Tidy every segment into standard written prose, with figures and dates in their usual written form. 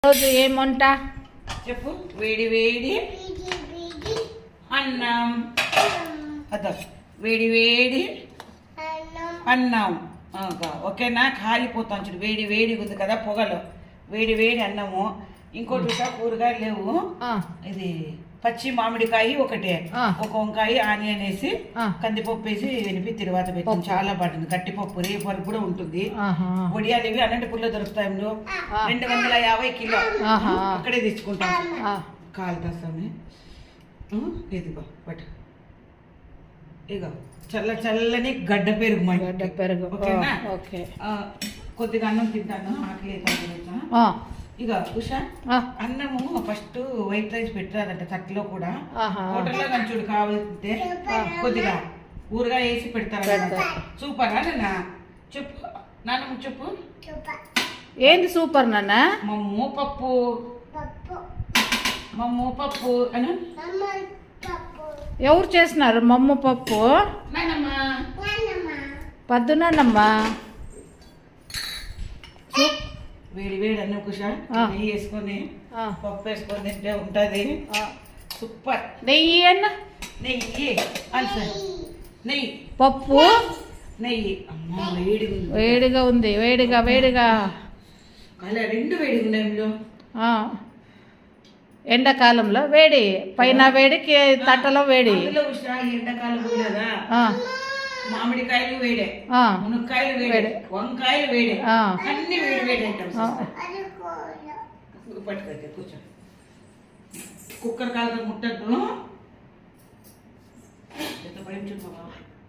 రోజు ఏం వంట చెప్పు. వేడి వేడి అన్నం. అదా వేడి వేడి అన్నం. ఓకేనా? కాలిపోతాం చూడు. వేడి వేడి ఉంది కదా పొగలు. వేడి వేడి అన్నము. ఇంకోటి కూరగాయలు లేవు. ఇది పచ్చి మామిడికాయ ఒకటే, ఒక వంకాయ, ఆనియన్ వేసి కందిపప్పు వేసి వినిపి తిరువాత పెట్టాం. చాలా బాగుంటుంది. గట్టిపప్పు రేపు వరకు కూడా ఉంటుంది. వడియాలు ఇవి అనంతపురంలో దొరుకుతాయి. 250 కిలో అక్కడే తెచ్చుకుంటాం. కాలుతాస్తామే. ఇదిగో పట్టు. ఇగో చల్ల చల్లని గడ్డ పెరుగు. గడ్డ పెరుగు. ఓకేనా? కొద్దిగా అన్నం తింటాను. ఆకలి ఇక ఉషా అన్నము ఫస్ట్ వైట్ రైస్ పెట్టారంట తట్లో కూడా. హోటల్లో కానీ చూడు కావాలంటే కొద్దిగా ఊరగా వేసి పెడతారు. సూపరా నాన్న? చెప్పు నాన్నమ్మ, చెప్పు. ఏంది సూపర్ నాన్న? మమ్ము పప్పు, మమ్ము పప్పు అని. ఎవరు చేసినారు మమ్ము పప్పు? పద్దునమ్మా. వేడి వేడి అన్నం కుష నెయ్యి వేసుకొని పప్పు వేసుకొని తింటే ఉంటుంది. సూపర్. నెయ్యి అన్న? నెయ్యి అల్సర్ నెయ్యి పప్పు నెయ్యి. అమ్మ వేడి వేడిగా ఉంది. వేడిగా వేడిగా అలా రెండు వేడిగా ఉన్నాయి. ఎండాకాలంలో వేడి, పైన వేడికి తట్టలో వేడి. ఎండాకాలం కదా, మామిడికాయలు వేడే, మునక్కాయలు వేడే, వంకాయలు వేడే, అన్ని వేడి వేడి అంటాం. పట్టుకొచ్చే కూర్చో. కుక్కర్ కాలుతో ముట్టద్దు.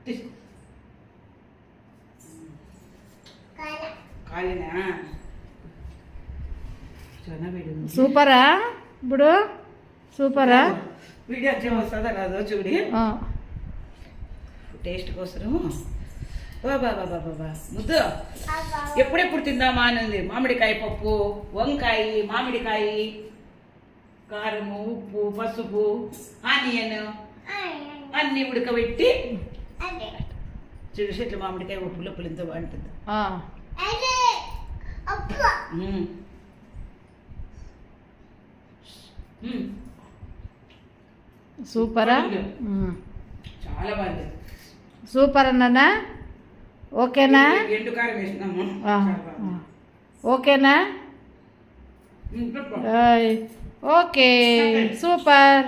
తీసుకో. కాలినా? చాలా వేడి. సూపరా? ఇప్పుడు సూపరా? వీడియో వచ్చే వస్తుందా రాదో చూడి. టేస్ట్ కోసం బాబా ముద్దు ఎప్పుడెప్పుడు తిందామా అని. మామిడికాయ పప్పు, వంకాయ, మామిడికాయ, కారము, ఉప్పు, పసుపు, ఆనియన్ అన్ని ఉడకబెట్టి చూడు. చెట్లు మామిడికాయ ఉప్పులో పులింత బాగుంటుంది. సూపరా? చాలా బాగుంది. సూపర్ అన్నా? ఓకేనా? ఎండు కారం వేసినాము. ఓకేనా? Okay super.